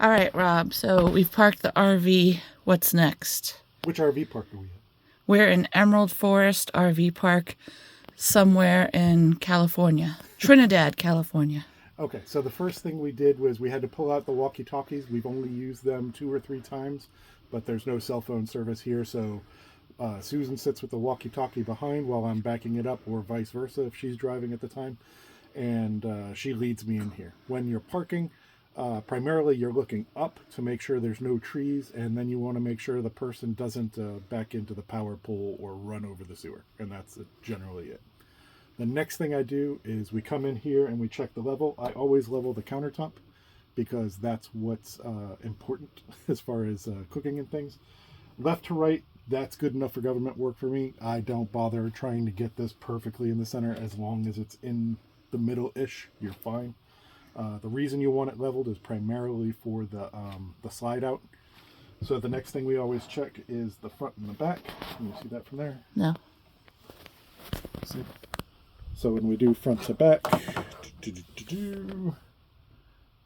All right, Rob, so we've parked the RV. What's next? Which RV park are we at? We're in Emerald Forest RV Park somewhere in California. Trinidad, California. Okay, so the first thing we did was we had to pull out the walkie-talkies. We've only used them 2 or 3 times, but there's no cell phone service here, so Susan sits with the walkie-talkie behind while I'm backing it up, or vice versa if she's driving at the time, and she leads me in here. When you're parking, primarily you're looking up to make sure there's no trees, and then you want to make sure the person doesn't back into the power pole or run over the sewer, and that's generally it. The next thing I do is we come in here and we check the level. I always level the countertop because that's what's important as far as cooking and things. Left to right, that's good enough for government work for me. I don't bother trying to get this perfectly in the center. As long as it's in the middle-ish, you're fine. The reason you want it leveled is primarily for the slide out. So the next thing we always check is the front and the back. Can you see that from there? No. See? So when we do front to back, it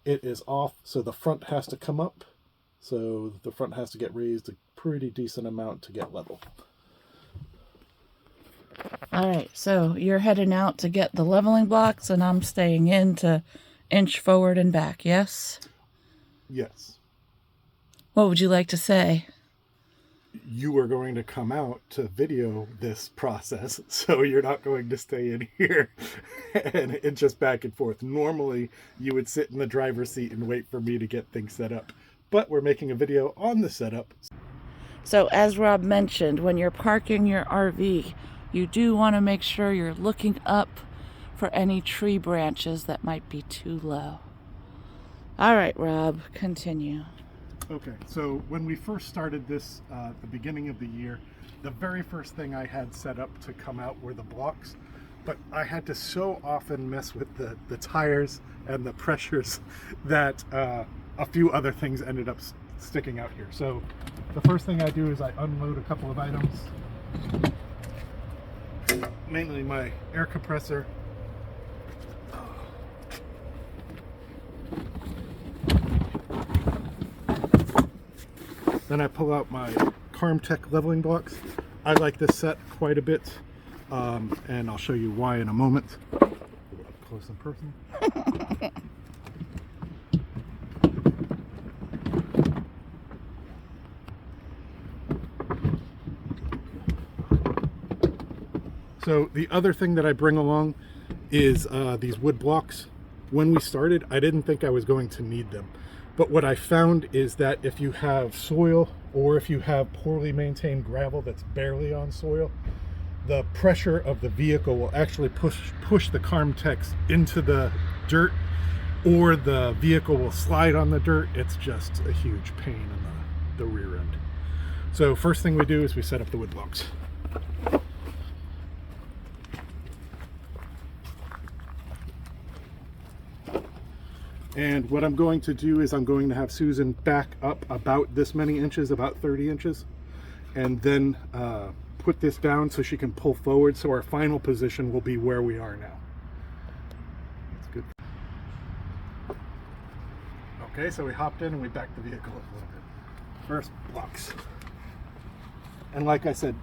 is off. So the front has to come up. So the front has to get raised a pretty decent amount to get level. All right, so you're heading out to get the leveling blocks, and I'm staying in to inch forward and back, yes? Yes. What would you like to say? You are going to come out to video this process, so you're not going to stay in here and inch us back and forth. Normally, you would sit in the driver's seat and wait for me to get things set up, but we're making a video on the setup. So as Rob mentioned, when you're parking your RV, you do want to make sure you're looking up for any tree branches that might be too low. All right, Rob, continue. Okay, so when we first started this at the beginning of the year, the very first thing I had set up to come out were the blocks, but I had to so often mess with the tires and the pressures that a few other things ended up sticking out here. So the first thing I do is I unload a couple of items, mainly my air compressor. Then I pull out my Carmtech leveling blocks. I like this set quite a bit, and I'll show you why in a moment. Up close in person. So the other thing that I bring along is these wood blocks. When we started, I didn't think I was going to need them. But what I found is that if you have soil or if you have poorly maintained gravel that's barely on soil, the pressure of the vehicle will actually push the Carmtex into the dirt, or the vehicle will slide on the dirt. It's just a huge pain in the rear end. So first thing we do is we set up the wood blocks. And what I'm going to do is I'm going to have Susan back up about this many inches, about 30 inches, and then put this down so she can pull forward, so our final position will be where we are now. That's good. Okay, so we hopped in and we backed the vehicle up a little bit. First, blocks. And like I said,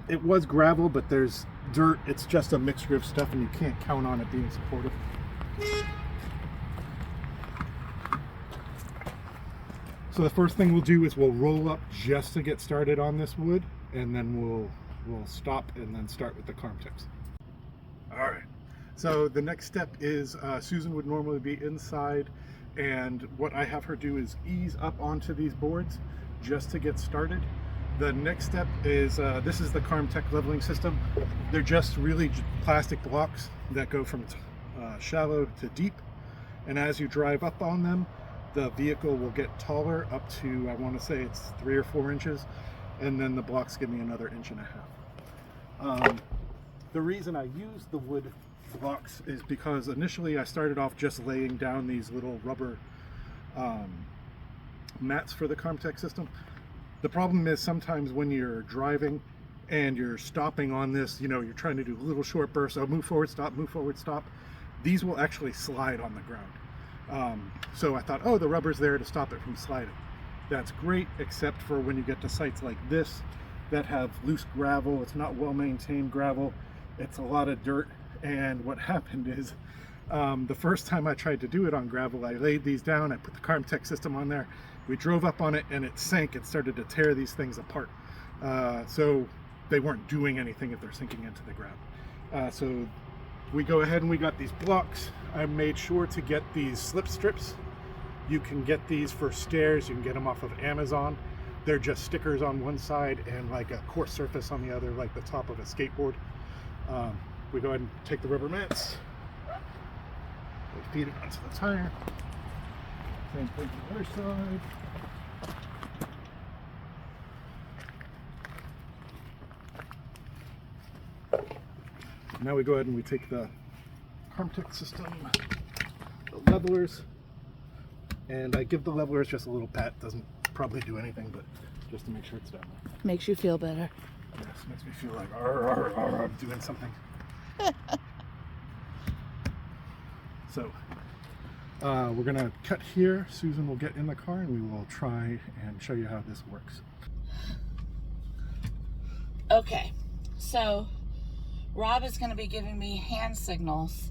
it was gravel, but there's dirt. It's just a mixture of stuff, and you can't count on it being supportive. So the first thing we'll do is we'll roll up just to get started on this wood, and then we'll stop and then start with the Carmtex. All right. So the next step is Susan would normally be inside, and what I have her do is ease up onto these boards just to get started. The next step is this is the Carmtech leveling system. They're just really plastic blocks that go from shallow to deep, and as you drive up on them, the vehicle will get taller up to, I want to say it's 3 or 4 inches, and then the blocks give me another 1.5 inches. The reason I use the wood blocks is because initially I started off just laying down these little rubber mats for the Carmtech system. The problem is sometimes when you're driving and you're stopping on this, you know, you're trying to do little short bursts, so move forward, stop, these will actually slide on the ground. So I thought, oh, the rubber's there to stop it from sliding. That's great, except for when you get to sites like this that have loose gravel. It's not well maintained gravel. It's a lot of dirt. And what happened is the first time I tried to do it on gravel, I laid these down, I put the Carmtech system on there, we drove up on it, and it sank. It started to tear these things apart. So they weren't doing anything if they're sinking into the ground. So we go ahead and we got these blocks. I made sure to get these slip strips. You can get these for stairs. You can get them off of Amazon. They're just stickers on one side and like a coarse surface on the other, like the top of a skateboard. We go ahead and take the rubber mats. We feed it onto the tire. Same thing to the other side. Now we go ahead and we take the Carmtech system, the levelers, and I give the levelers just a little pat. Doesn't probably do anything, but just to make sure it's down there. Makes you feel better. Yes, makes me feel like I'm doing something. So we're gonna cut here. Susan will get in the car and we will try and show you how this works. Okay, so Rob is going to be giving me hand signals,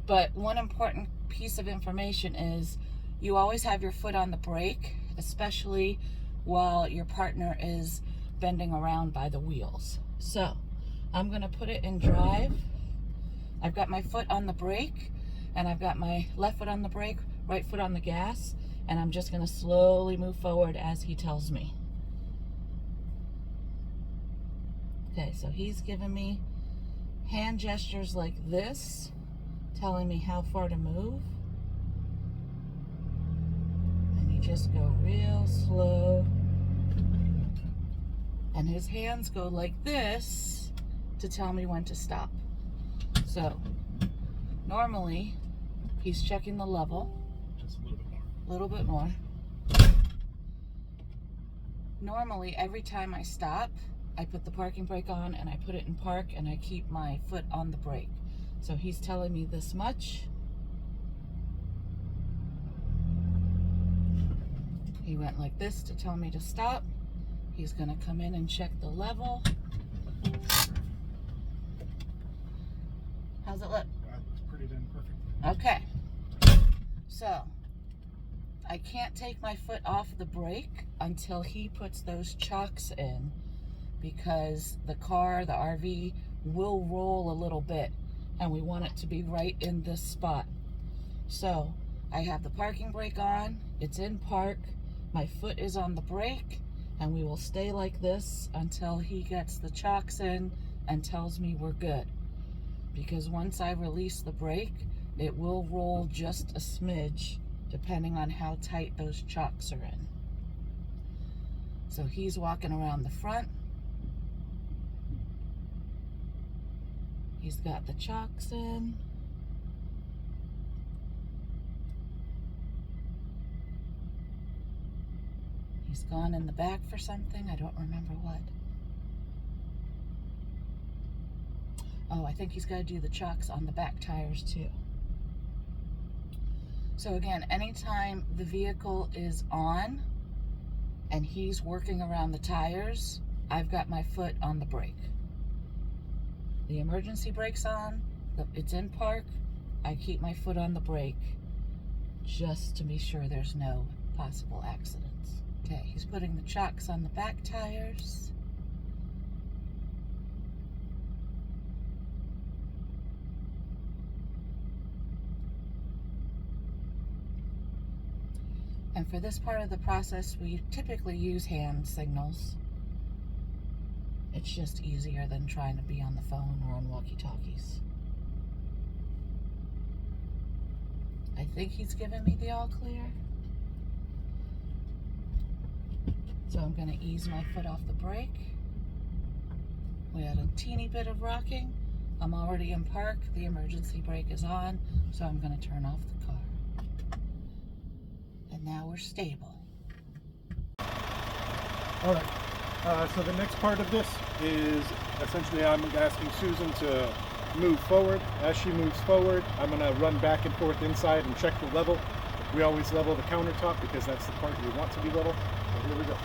but one important piece of information is you always have your foot on the brake, especially while your partner is bending around by the wheels. So I'm going to put it in drive. I've got my foot on the brake, and I've got my left foot on the brake, right foot on the gas, and I'm just going to slowly move forward as he tells me. Okay, so he's giving me hand gestures like this, telling me how far to move. And you just go real slow. And his hands go like this to tell me when to stop. So normally he's checking the level. Just a little bit more. A little bit more. Normally every time I stop, I put the parking brake on and I put it in park and I keep my foot on the brake. So he's telling me this much. He went like this to tell me to stop. He's gonna come in and check the level. How's it look? That looks pretty damn perfect. Okay. So I can't take my foot off the brake until he puts those chocks in, because the car, the RV, will roll a little bit and we want it to be right in this spot. So I have the parking brake on, it's in park, my foot is on the brake, and we will stay like this until he gets the chocks in and tells me we're good. Because once I release the brake, it will roll just a smidge depending on how tight those chocks are in. So he's walking around the front. He's got the chocks in. He's gone in the back for something. I don't remember what. Oh, I think he's got to do the chocks on the back tires too. So again, anytime the vehicle is on and he's working around the tires, I've got my foot on the brake. The emergency brake's on, it's in park, I keep my foot on the brake just to be sure there's no possible accidents. Okay, he's putting the chocks on the back tires. And for this part of the process, we typically use hand signals. It's just easier than trying to be on the phone or on walkie-talkies. I think he's given me the all clear. So I'm going to ease my foot off the brake. We had a teeny bit of rocking. I'm already in park. The emergency brake is on, so I'm going to turn off the car. And now we're stable. All right. So the next part of this is essentially I'm asking Susan to move forward. As she moves forward, I'm going to run back and forth inside and check the level. We always level the countertop because that's the part you want to be level. So here we go.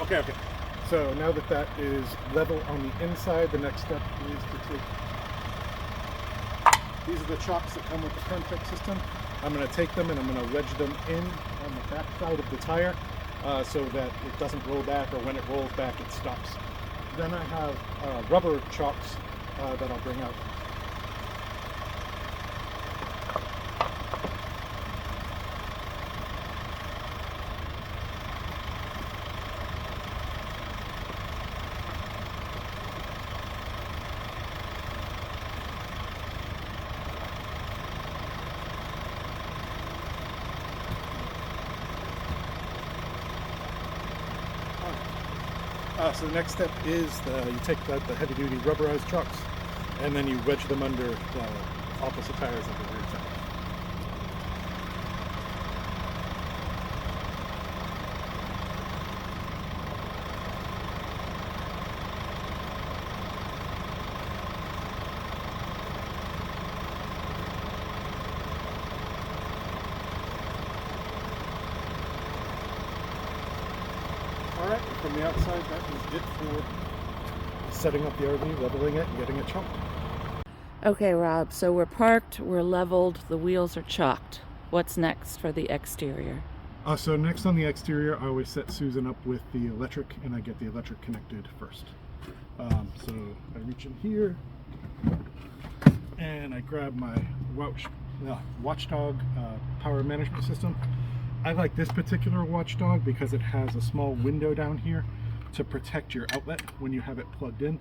Okay. So now that that is level on the inside, the next step is to take, these are the chocks that come with the contact system. I'm going to take them and I'm going to wedge them in on the back side of the tire so that it doesn't roll back, or when it rolls back it stops. Then I have rubber chocks that I'll bring out. So the next step is you take the heavy duty rubberized chocks and then you wedge them under the opposite tires of the rear tire. Alright, from the outside, that is it for setting up the RV, leveling it, and getting it chalked. Okay, Rob, so we're parked, we're leveled, the wheels are chalked. What's next for the exterior? So next on the exterior, I always set Susan up with the electric, and I get the electric connected first. So I reach in here, and I grab my Watchdog power management system. I like this particular Watchdog because it has a small window down here to protect your outlet when you have it plugged in.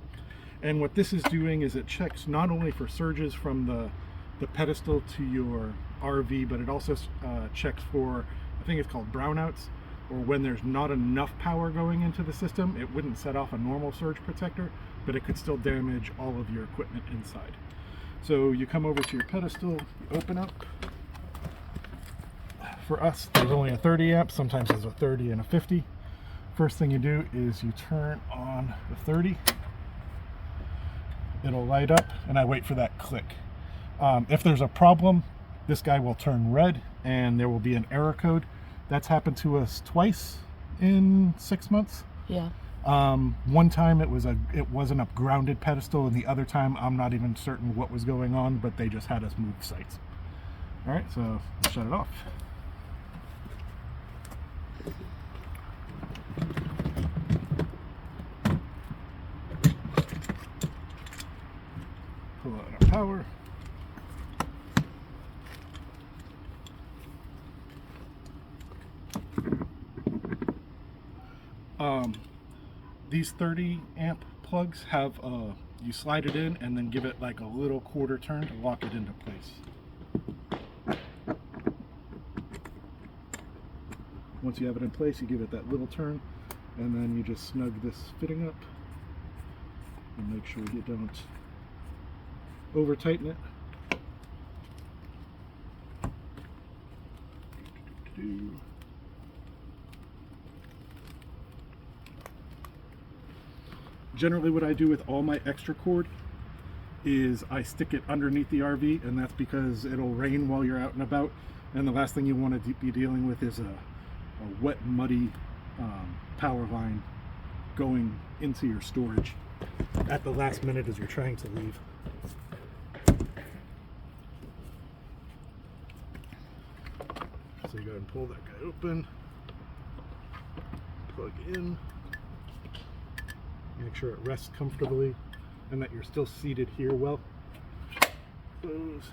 And what this is doing is it checks not only for surges from the pedestal to your RV, but it also checks for, I think it's called brownouts, or when there's not enough power going into the system. It wouldn't set off a normal surge protector, but it could still damage all of your equipment inside. So you come over to your pedestal, you open up. For us, there's only a 30 amp, sometimes there's a 30 and a 50. First thing you do is you turn on the 30. It'll light up, and I wait for that click. If there's a problem, this guy will turn red and there will be an error code. That's happened to us twice in 6 months. Yeah. One time it wasn't a grounded pedestal, and the other time I'm not even certain what was going on, but they just had us move sites. All right, so shut it off. Pull out our power. These 30 amp plugs have you slide it in and then give it like a little quarter turn to lock it into place. Once you have it in place, you give it that little turn, and then you just snug this fitting up and make sure you don't over tighten it. Generally what I do with all my extra cord is I stick it underneath the RV, and that's because it'll rain while you're out and about, and the last thing you want to be dealing with is a wet, muddy power line going into your storage at the last minute as you're trying to leave. So you go ahead and pull that guy open. plug in. Make sure it rests comfortably and that you're still seated here well. Close.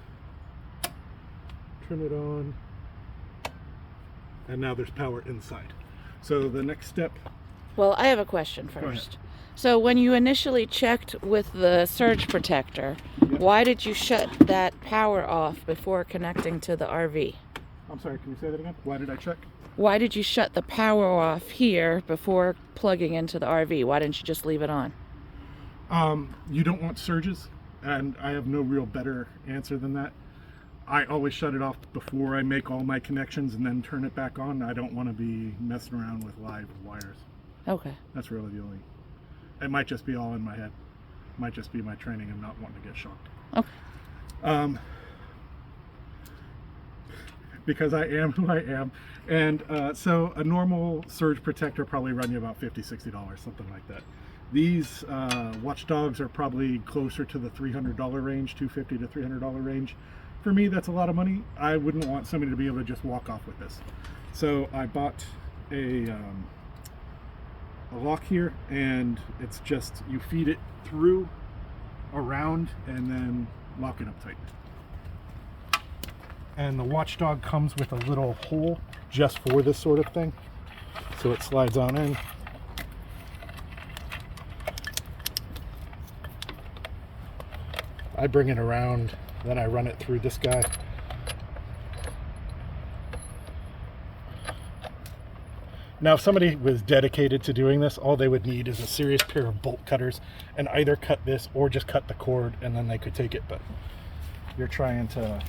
Turn it on. And now there's power inside. So the next step. Well, I have a question first. So when you initially checked with the surge protector, why did you shut that power off before connecting to the RV? I'm sorry, can you say that again? Why did I check? Why did you shut the power off here before plugging into the RV? Why didn't you just leave it on? You don't want surges, and I have no real better answer than that. I always shut it off before I make all my connections and then turn it back on. I don't want to be messing around with live wires. Okay. That's really the only... It might just be all in my head. It might just be my training and not wanting to get shocked. Okay. Because I am who I am. And so a normal surge protector probably run you about $50, $60, something like that. These watchdogs are probably closer to the $300 range, $250 to $300 range. For me, that's a lot of money. I wouldn't want somebody to be able to just walk off with this. So I bought a lock here, and it's just, you feed it through, around, and then lock it up tight. And the watchdog comes with a little hole just for this sort of thing. So it slides on in. I bring it around, then I run it through this guy. Now, if somebody was dedicated to doing this, all they would need is a serious pair of bolt cutters and either cut this or just cut the cord, and then they could take it. But you're trying to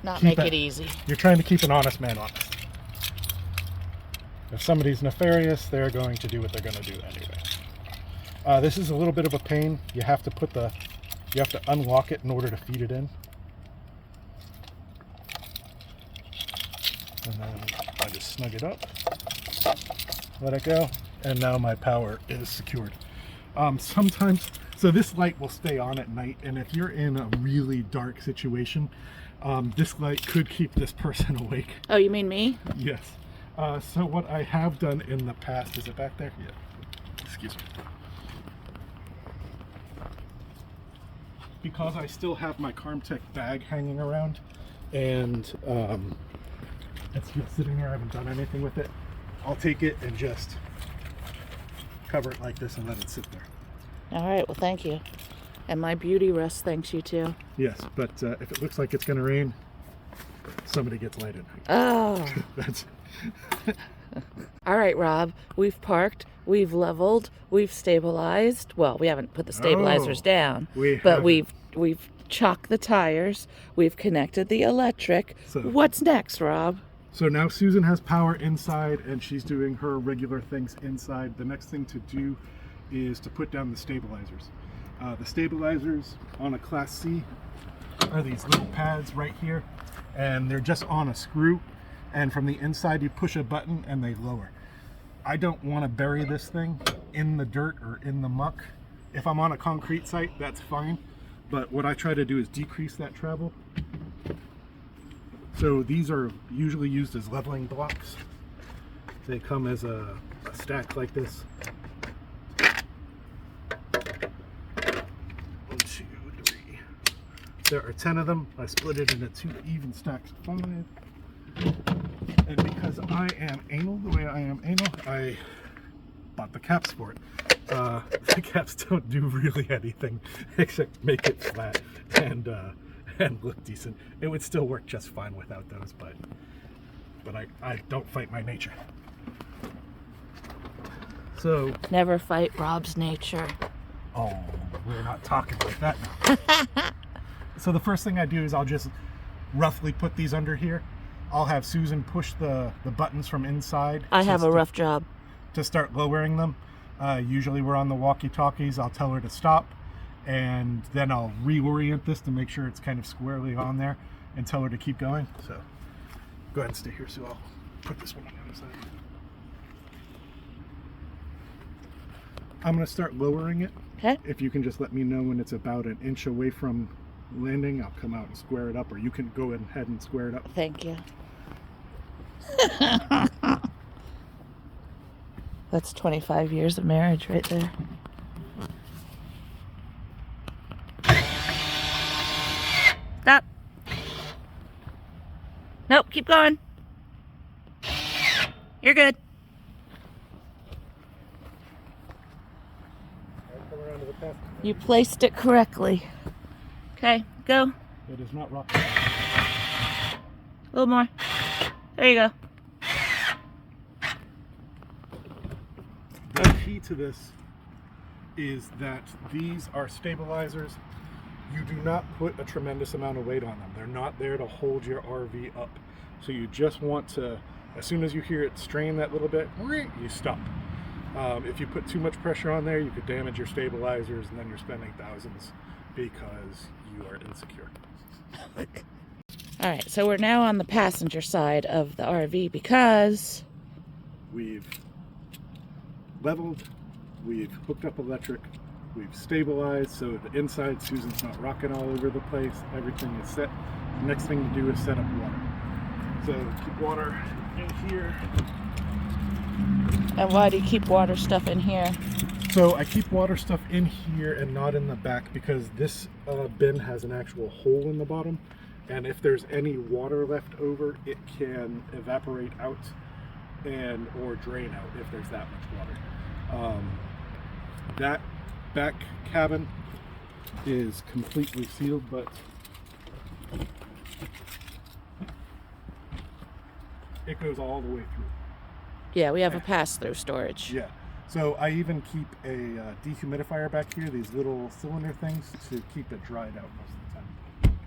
Not make it easy. You're trying to keep an honest man honest. If somebody's nefarious, they're going to do what they're going to do anyway. This is a little bit of a pain. You have to unlock it in order to feed it in. And then I just snug it up, let it go, and now my power is secured. Sometimes, so this light will stay on at night, and if you're in a really dark situation, this light could keep this person awake. Oh, you mean me? Yes. So what I have done in the past, is it back there? Yeah. Excuse me. Because I still have my Carmtech bag hanging around, and it's just sitting there, I haven't done anything with it, I'll take it and just cover it like this and let it sit there. All right, well, thank you. And my beauty rest thanks you too. Yes, but if it looks like it's going to rain, somebody gets lighted. Oh. That's... All right, Rob, we've parked, we've leveled, we've stabilized. Well, we haven't put the stabilizers down, but we've chocked the tires, we've connected the electric. So, what's next, Rob? So now Susan has power inside and she's doing her regular things inside. The next thing to do is to put down the stabilizers. The stabilizers on a Class C are these little pads right here, and they're just on a screw, and from the inside you push a button and they lower. I don't want to bury this thing in the dirt or in the muck. If I'm on a concrete site, that's fine, but what I try to do is decrease that travel. So these are usually used as leveling blocks. They come as a stack like this. 1, 2, 3. There are 10 of them. I split it into 2 even stacks of 5. And because I am anal the way I am anal, I bought the caps for it. The caps don't do really anything except make it flat and look decent. It would still work just fine without those, but I don't fight my nature. So never fight Rob's nature. Oh, we're not talking like that now. So the first thing I do is I'll just roughly put these under here. I'll have Susan push the buttons from inside. I have a rough job. To start lowering them. Usually we're on the walkie-talkies. I'll tell her to stop, and then I'll reorient this to make sure it's kind of squarely on there and tell her to keep going. So go ahead and stay here, so I'll put this one on the other side. I'm going to start lowering it. Okay. If you can just let me know when it's about an inch away from landing, I'll come out and square it up, or you can go ahead and square it up. Thank you. That's 25 years of marriage right there. Stop. Nope, keep going. You're good. You placed it correctly. Okay, go. It is not rocking. A little more. There you go. The key to this is that these are stabilizers. You do not put a tremendous amount of weight on them. They're not there to hold your RV up. So you just want to, as soon as you hear it strain that little bit, you stop. If you put too much pressure on there, you could damage your stabilizers, and then you're spending thousands because you are insecure. All right, so we're now on the passenger side of the RV because We've leveled, we've hooked up electric, we've stabilized so the inside, Susan's not rocking all over the place, everything is set. The next thing to do is set up water. So keep water in here. And why do you keep water stuff in here? So I keep water stuff in here and not in the back because this bin has an actual hole in the bottom, and if there's any water left over, it can evaporate out and or drain out if there's that much water. That back cabin is completely sealed, but it goes all the way through. Yeah, we have a pass-through storage. Yeah. So I even keep a dehumidifier back here, these little cylinder things, to keep it dried out most of the time.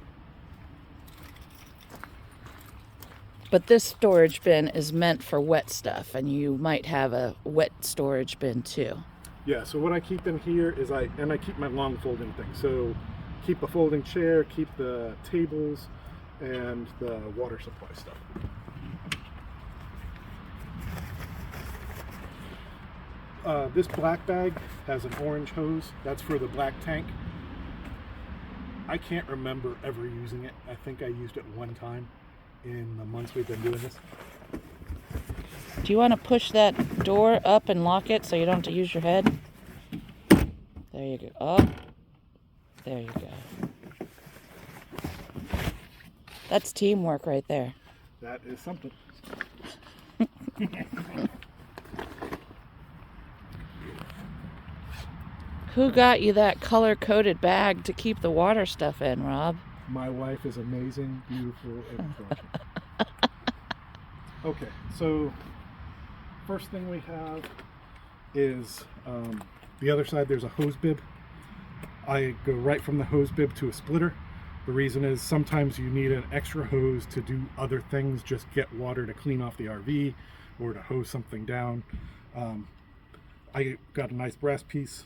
But this storage bin is meant for wet stuff, and you might have a wet storage bin too. Yeah, so what I keep in here is I keep my long folding thing. So keep a folding chair, keep the tables, and the water supply stuff. This black bag has an orange hose. That's for the black tank. I can't remember ever using it. I think I used it one time in the months we've been doing this. Do you want to push that door up and lock it so you don't have to use your head? There you go. Oh, there you go. That's teamwork right there. That is something. Who got you that color-coded bag to keep the water stuff in, Rob? My wife is amazing, beautiful, and intelligent. Okay, so first thing we have is the other side. There's a hose bib. I go right from the hose bib to a splitter. The reason is sometimes you need an extra hose to do other things, just get water to clean off the RV or to hose something down. I got a nice brass piece.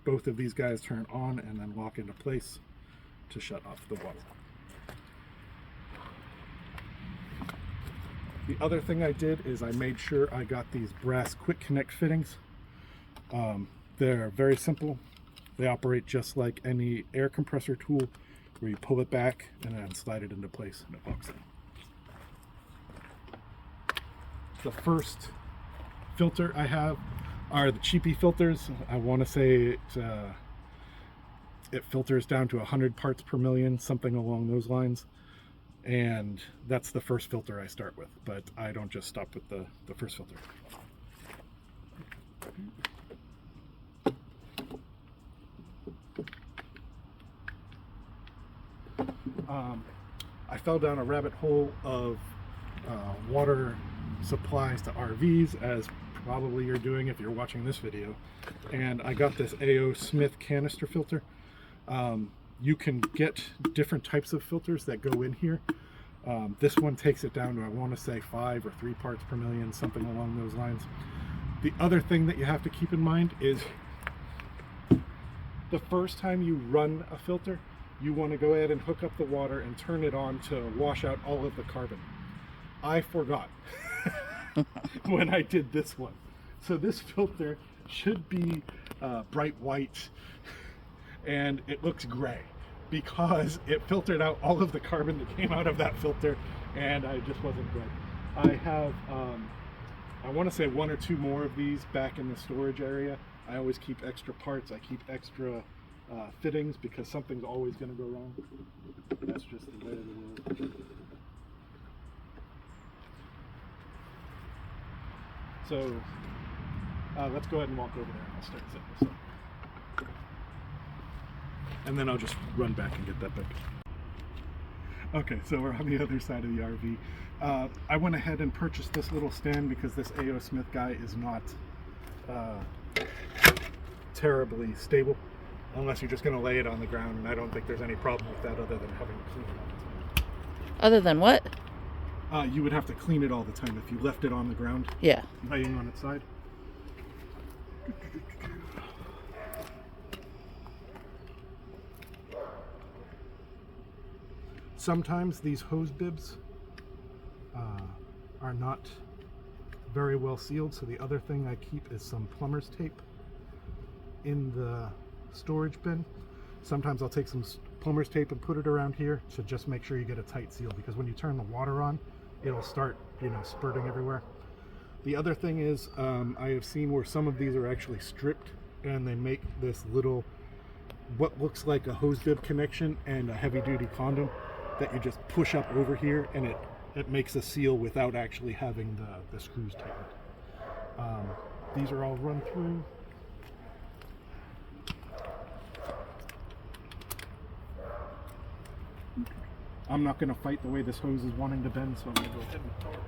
Both of these guys turn on and then lock into place to shut off the water. The other thing I did is I made sure I got these brass quick connect fittings. They're very simple. They operate just like any air compressor tool, where you pull it back and then slide it into place and it locks in. The first filter I have are the cheapy filters. I want to say it filters down to 100 parts per million, something along those lines. And that's the first filter I start with, but I don't just stop with the first filter. I fell down a rabbit hole of water supplies to RVs, as probably you're doing if you're watching this video, and I got this A.O. Smith canister filter. You can get different types of filters that go in here. This one takes it down to, I want to say 5 or 3 parts per million, something along those lines. The other thing that you have to keep in mind is the first time you run a filter, you want to go ahead and hook up the water and turn it on to wash out all of the carbon. I forgot when I did this one. So this filter should be bright white, and it looks gray because it filtered out all of the carbon that came out of that filter, and I just wasn't good. I have I want to say 1 or 2 more of these back in the storage area. I always keep extra parts. I keep extra fittings because something's always going to go wrong. That's just the way of the world. So let's go ahead and walk over there and I'll start setting this up. And then I'll just run back and get that back. Okay, so we're on the other side of the RV. I went ahead and purchased this little stand because this A.O. Smith guy is not terribly stable unless you're just going to lay it on the ground, and I don't think there's any problem with that other than having to clean it all the time. Other than what? You would have to clean it all the time if you left it on the ground. Yeah. Laying on its side. Sometimes these hose bibs are not very well sealed, so the other thing I keep is some plumber's tape in the storage bin. Sometimes I'll take some plumber's tape and put it around here to just make sure you get a tight seal, because when you turn the water on, it'll start, spurting everywhere. The other thing is, I have seen where some of these are actually stripped and they make this little, what looks like a hose bib connection and a heavy duty condom that you just push up over here, and it makes a seal without actually having the screws tightened. These are all run through. I'm not going to fight the way this hose is wanting to bend, so I'm going to go ahead and go around.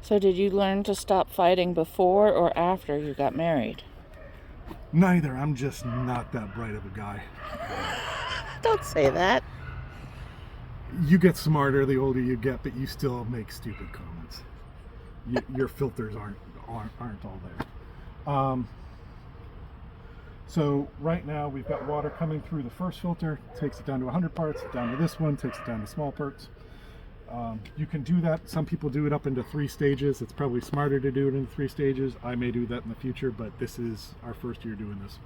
So did you learn to stop fighting before or after you got married? Neither. I'm just not that bright of a guy. Don't say that. You get smarter the older you get, but you still make stupid comments. Your filters aren't all there. So right now we've got water coming through the first filter, takes it down to 100 parts, down to this one, takes it down to small parts. You can do that. Some people do it up into 3 stages. It's probably smarter to do it in 3 stages. I may do that in the future, but this is our first year doing this.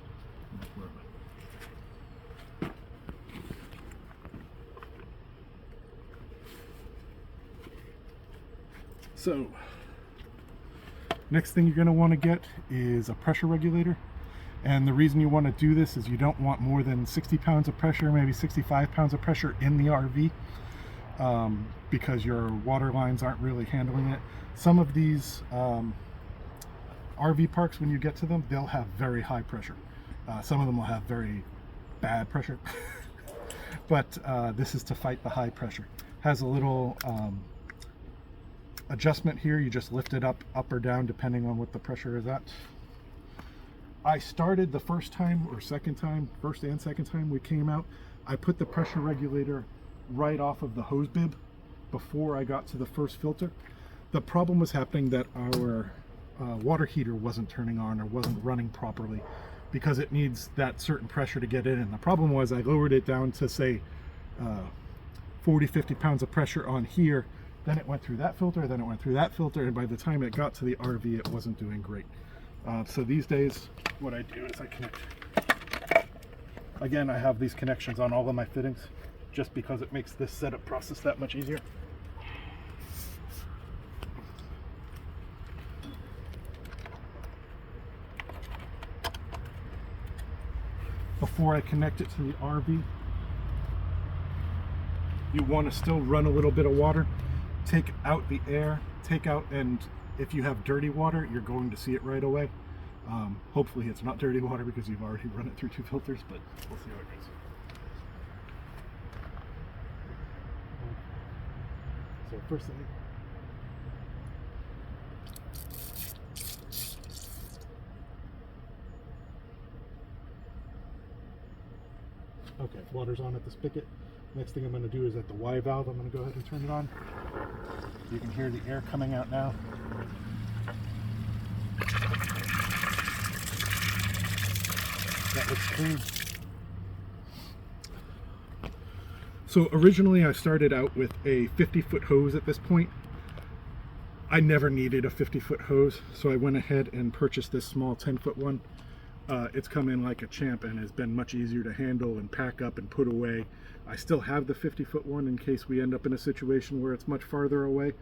So, next thing you're going to want to get is a pressure regulator. And the reason you want to do this is you don't want more than 60 pounds of pressure, maybe 65 pounds of pressure in the RV. Because your water lines aren't really handling it. Some of these RV parks, when you get to them, they'll have very high pressure. Some of them will have very bad pressure. But this is to fight the high pressure. Has a little adjustment here. You just lift it up or down depending on what the pressure is at. I started the first and second time we came out, I put the pressure regulator right off of the hose bib before I got to the first filter. The problem was happening that our water heater wasn't turning on or wasn't running properly because it needs that certain pressure to get in. And the problem was I lowered it down to say 40-50 pounds of pressure on here, then it went through that filter, then it went through that filter, and by the time it got to the RV it wasn't doing great. So these days what I do is I connect. Again, I have these connections on all of my fittings just because it makes this setup process that much easier. Before I connect it to the RV, you want to still run a little bit of water, take out the air, and if you have dirty water, you're going to see it right away. Hopefully it's not dirty water because you've already run it through 2 filters, but we'll see how it goes. So first thing, okay, water's on at the spigot. Next thing I'm going to do is at the Y valve, I'm going to go ahead and turn it on. You can hear the air coming out now. That looks clean. So originally I started out with a 50-foot hose at this point. I never needed a 50-foot hose, so I went ahead and purchased this small 10-foot one. it's come in like a champ and has been much easier to handle and pack up and put away. I still have the 50-foot one in case we end up in a situation where it's much farther away,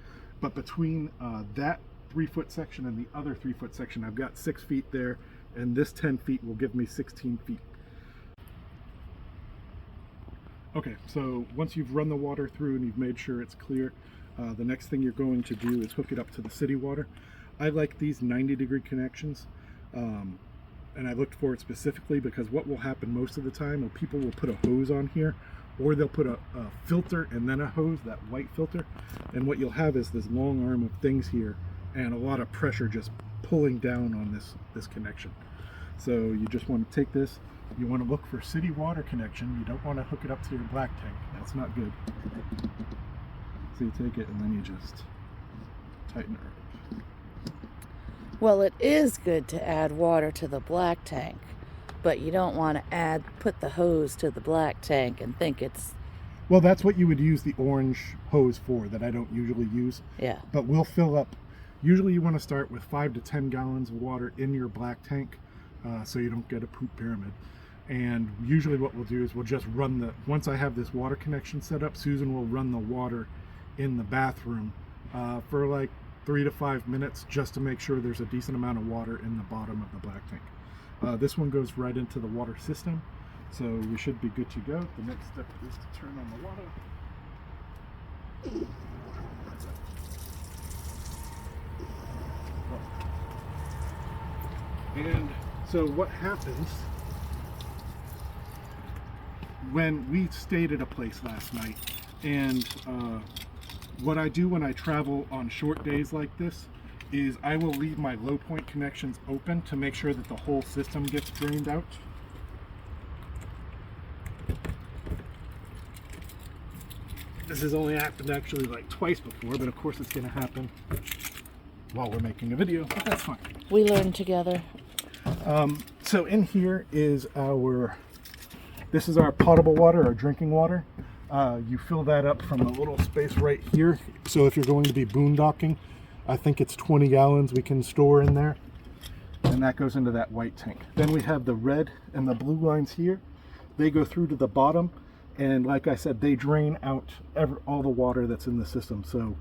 but between that 3-foot section and the other 3-foot section, I've got 6 feet there, and this 10 feet will give me 16 feet. Okay, so once you've run the water through and you've made sure it's clear, the next thing you're going to do is hook it up to the city water. I like these 90-degree connections, and I looked for it specifically because what will happen most of the time, people will put a hose on here, or they'll put a filter and then a hose, that white filter, and what you'll have is this long arm of things here and a lot of pressure just pulling down on this connection. So you just want to take this, you want to look for city water connection. You don't want to hook it up to your black tank. That's not good. So you take it and then you just tighten it up. Well, it is good to add water to the black tank, but you don't want to put the hose to the black tank and think it's... Well, that's what you would use the orange hose for that I don't usually use. Yeah. But we'll fill up. Usually you want to start with 5 to 10 gallons of water in your black tank so you don't get a poop pyramid. And usually what we'll do is we'll just run once I have this water connection set up, Susan will run the water in the bathroom for like 3 to 5 minutes just to make sure there's a decent amount of water in the bottom of the black tank. This one goes right into the water system, so we should be good to go. The next step is to turn on the water. And so what happens when we stayed at a place last night, and what I do when I travel on short days like this is I will leave my low point connections open to make sure that the whole system gets drained out. This has only happened actually like twice before, but of course it's going to happen while we're making a video, but that's fine. We learn together. So in here is this is our potable water, our drinking water. You fill that up from a little space right here. So if you're going to be boondocking, I think it's 20 gallons we can store in there. And that goes into that white tank. Then we have the red and the blue lines here. They go through to the bottom. And like I said, they drain out all the water that's in the system. So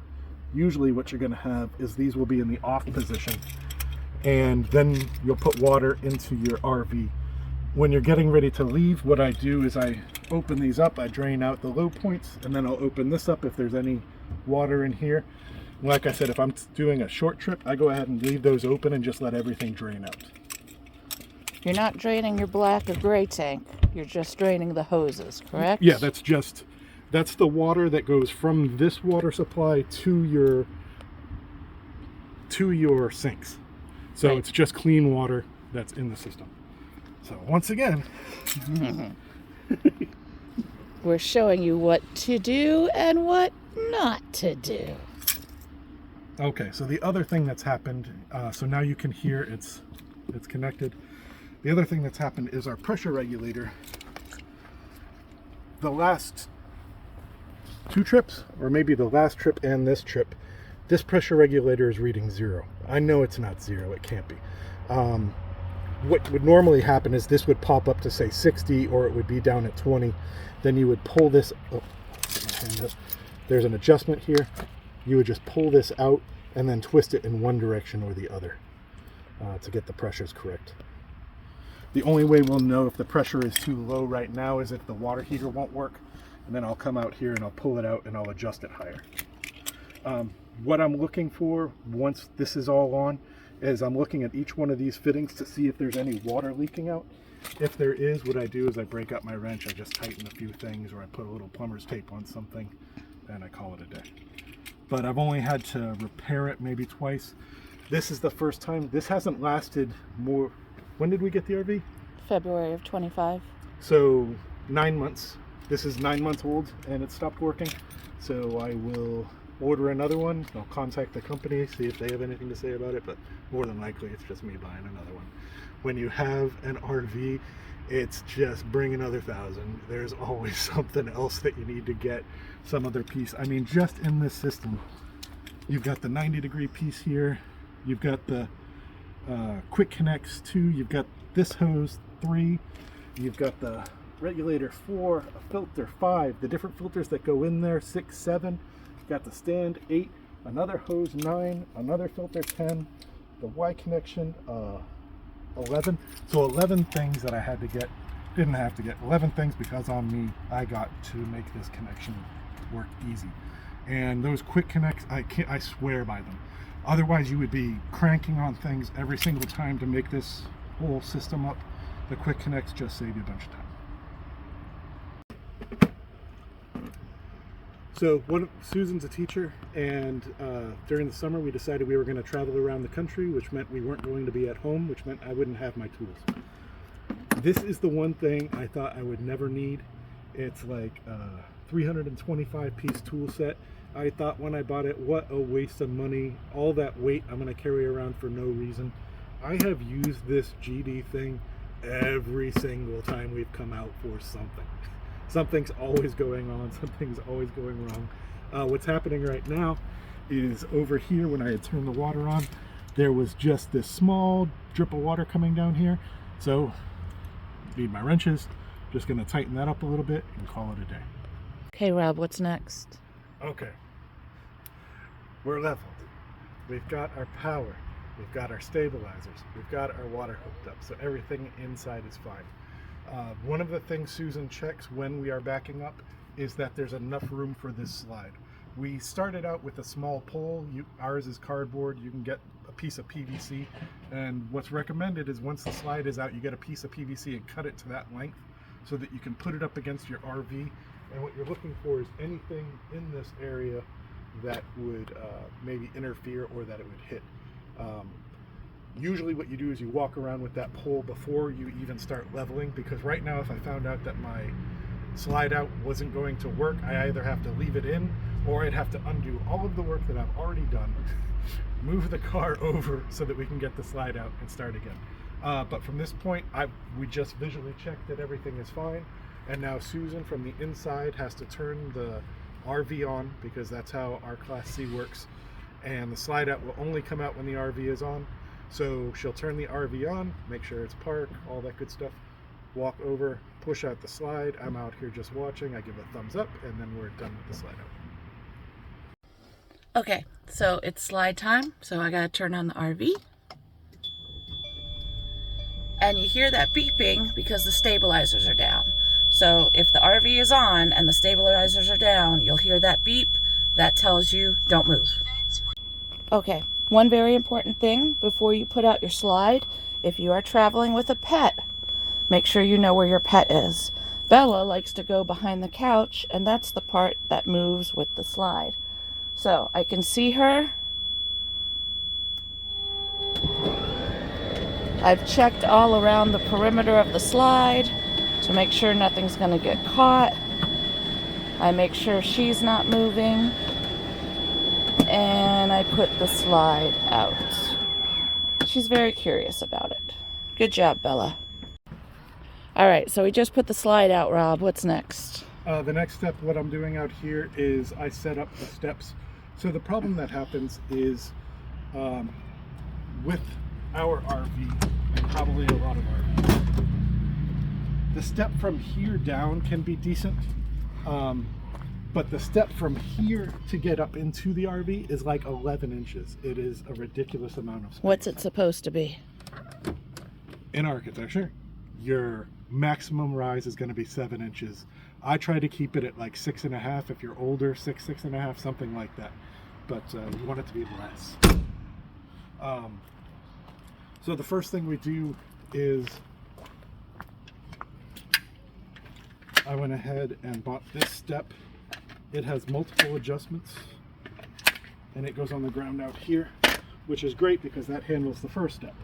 usually what you're going to have is these will be in the off position. And then you'll put water into your RV. When you're getting ready to leave, what I do is I open these up, I drain out the low points, and then I'll open this up if there's any water in here. And like I said, if I'm doing a short trip, I go ahead and leave those open and just let everything drain out. You're not draining your black or gray tank, you're just draining the hoses, correct? Yeah, that's the water that goes from this water supply to your sinks. So Right. It's just clean water that's in the system. So once again, we're showing you what to do and what not to do. okay, so the other thing that's happened, so now you can hear it's connected. The other thing that's happened is our pressure regulator. The last 2 trips, or maybe the last trip and this trip, this pressure regulator is reading 0. I know it's not 0, it can't be. What would normally happen is this would pop up to say 60, or it would be down at 20. Then you would pull this, there's an adjustment here. You would just pull this out and then twist it in one direction or the other to get the pressures correct. The only way we'll know if the pressure is too low right now is if the water heater won't work, and then I'll come out here and I'll pull it out and I'll adjust it higher. What I'm looking for once this is all on is I'm looking at each one of these fittings to see if there's any water leaking out. If there is, what I do is I break up my wrench, I just tighten a few things, or I put a little plumber's tape on something, and I call it a day. But I've only had to repair it maybe twice. This is the first time. This hasn't lasted more. When did we get the RV? February of 25. So 9 months. This is 9 months old and it stopped working. So I will order another one. I'll contact the company, see if they have anything to say about it, but more than likely it's just me buying another one. When you have an RV, it's just bring another 1,000. There's always something else that you need to get, some other piece. I mean, just in this system, you've got the 90-degree piece here, you've got the quick connects too, you've got this hose 3, you've got the regulator 4, a filter 5, the different filters that go in there 6, 7, you've got the stand 8, another hose 9, another filter 10, the Y connection 11. So 11 things that I had to get, didn't have to get 11 things because on me I got to make this connection work easy. And those quick connects, I swear by them. Otherwise you would be cranking on things every single time to make this whole system up. The quick connects just save you a bunch of time. So Susan's a teacher, and during the summer we decided we were going to travel around the country, which meant we weren't going to be at home, which meant I wouldn't have my tools. This is the one thing I thought I would never need. It's like a 325 piece tool set. I thought when I bought it, what a waste of money. All that weight I'm going to carry around for no reason. I have used this GD thing every single time we've come out for something. Something's always going on, something's always going wrong. What's happening right now is over here, when I had turned the water on, there was just this small drip of water coming down here. So, need my wrenches, just gonna tighten that up a little bit and call it a day. Okay, Rob, what's next? Okay, we're leveled. We've got our power, we've got our stabilizers, we've got our water hooked up, so everything inside is fine. One of the things Susan checks when we are backing up is that there's enough room for this slide. We started out with a small pole. Ours is cardboard. You can get a piece of PVC, and what's recommended is once the slide is out, you get a piece of PVC and cut it to that length so that you can put it up against your RV. And what you're looking for is anything in this area that would maybe interfere or that it would hit. Usually what you do is you walk around with that pole before you even start leveling, because right now if I found out that my slide out wasn't going to work, I either have to leave it in or I'd have to undo all of the work that I've already done, move the car over so that we can get the slide out and start again. But from this point, we just visually checked that everything is fine, and now Susan from the inside has to turn the RV on, because that's how our Class C works, and the slide out will only come out when the RV is on. So she'll turn the RV on, make sure it's parked, all that good stuff, walk over, push out the slide. I'm out here just watching. I give a thumbs up, and then we're done with the slide out. Okay, so it's slide time, so I gotta turn on the RV. And you hear that beeping because the stabilizers are down. So if the RV is on and the stabilizers are down, you'll hear that beep. That tells you don't move. Okay, one very important thing before you put out your slide, if you are traveling with a pet, make sure you know where your pet is. Bella likes to go behind the couch, and that's the part that moves with the slide. So I can see her. I've checked all around the perimeter of the slide to make sure nothing's going to get caught. I make sure she's not moving. And I put the slide out. She's very curious about it. Good job, Bella. All right, so we just put the slide out, Rob. What's next? The next step, what I'm doing out here is I set up the steps. So the problem that happens is with our RV, and probably a lot of RVs, the step from here down can be decent. But the step from here to get up into the RV is like 11 inches. It is a ridiculous amount of space. What's it supposed to be? In architecture, your maximum rise is going to be 7 inches. I try to keep it at like 6.5 if you're older, 6.5, something like that. But you want it to be less. So the first thing we do is I went ahead and bought this step. It has multiple adjustments, and it goes on the ground out here, which is great because that handles the first step.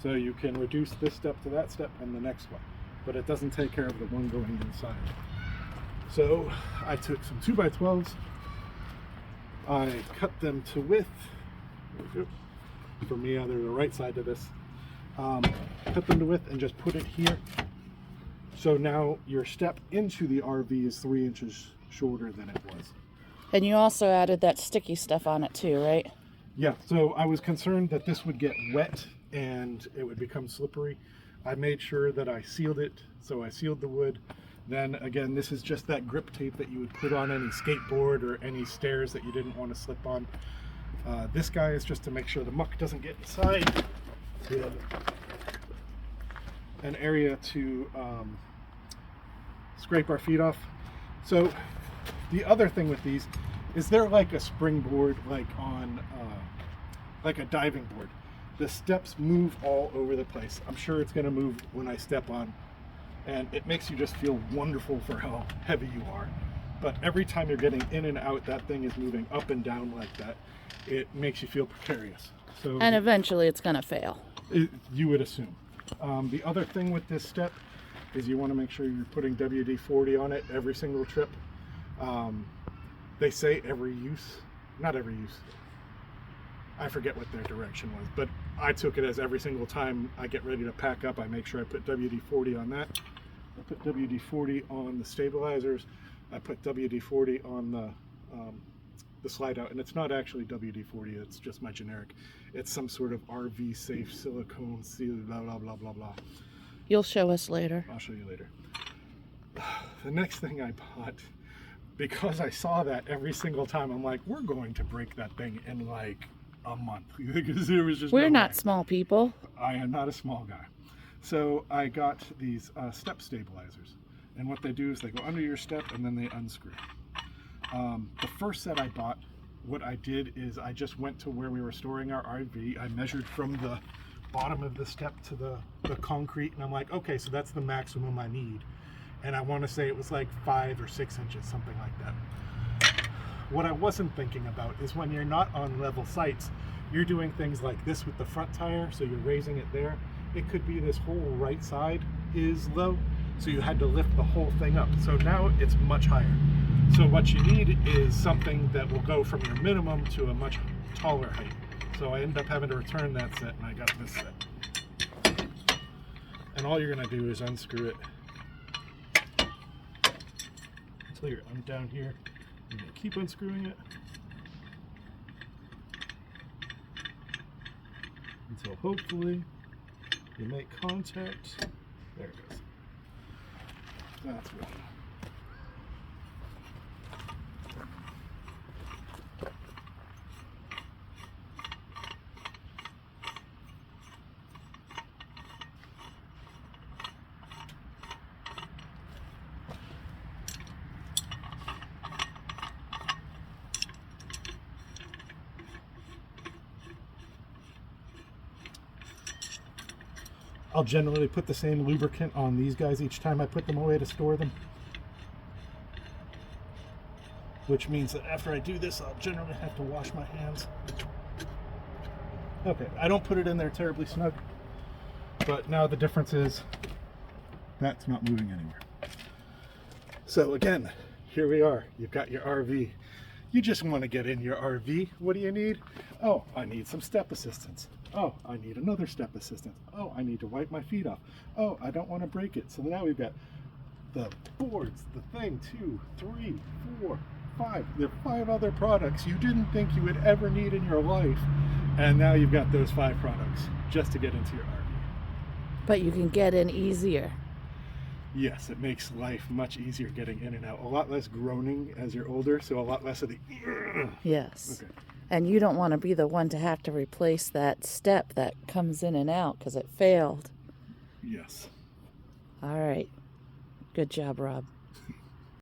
So you can reduce this step to that step and the next one, but it doesn't take care of the one going inside. So I took some 2x12s, I cut them to width. For me, they're the right side to this. Cut them to width and just put it here. So now your step into the RV is 3 inches shorter than it was. And you also added that sticky stuff on it too, right? Yeah, so I was concerned that this would get wet and it would become slippery. I made sure that I sealed it, so I sealed the wood. Then again, this is just that grip tape that you would put on any skateboard or any stairs that you didn't want to slip on. This guy is just to make sure the muck doesn't get inside. We have an area to scrape our feet off. So the other thing with these is they're like a springboard, like on like a diving board. The steps move all over the place. I'm sure it's going to move when I step on, and it makes you just feel wonderful for how heavy you are. But every time you're getting in and out, that thing is moving up and down like that. It makes you feel precarious. So, And eventually it's going to fail. You would assume. The other thing with this step is you want to make sure you're putting WD-40 on it every single trip. They say every use, not every use. I forget what their direction was, but I took it as every single time I get ready to pack up, I make sure I put WD-40 on that. I put WD-40 on the stabilizers. I put WD-40 on the slide out, and it's not actually WD-40, it's just my generic. It's some sort of RV safe silicone seal, blah, blah, blah, blah, blah. You'll show us later. I'll show you later. The next thing I bought, because I saw that every single time, I'm like, we're going to break that thing in like a month. Because there was just We're no not way. small people. I am not a small guy. So I got these step stabilizers. And what they do is they go under your step and then they unscrew. The first set I bought, what I did is I just went to where we were storing our RV. I measured from the bottom of the step to the concrete, and I'm like, okay, so that's the maximum I need. And I want to say it was like 5 or 6 inches, something like that. What I wasn't thinking about is when you're not on level sites, you're doing things like this with the front tire, so you're raising it there. It could be this whole right side is low, so you had to lift the whole thing up. So now it's much higher. So what you need is something that will go from your minimum to a much taller height. So I ended up having to return that set, and I got this set. And all you're gonna do is unscrew it until you're down here. You're gonna keep unscrewing it until hopefully you make contact. There it goes. That's good. I'll generally put the same lubricant on these guys each time I put them away to store them. Which means that after I do this, I'll generally have to wash my hands. Okay, I don't put it in there terribly snug, but now the difference is that's not moving anywhere. So again, here we are. You've got your RV. You just want to get in your RV. What do you need? Oh, I need some step assistance. Oh, I need another step assistance. Oh, I need to wipe my feet off. Oh, I don't want to break it. So now we've got the boards, the thing, 2, 3, 4, 5. There are 5 other products you didn't think you would ever need in your life. And now you've got those 5 products just to get into your RV. But you can get in easier. Yes, it makes life much easier getting in and out. A lot less groaning as you're older, so a lot less of the... Yes. Okay. And you don't want to be the one to have to replace that step that comes in and out because it failed. Yes. All right. Good job, Rob.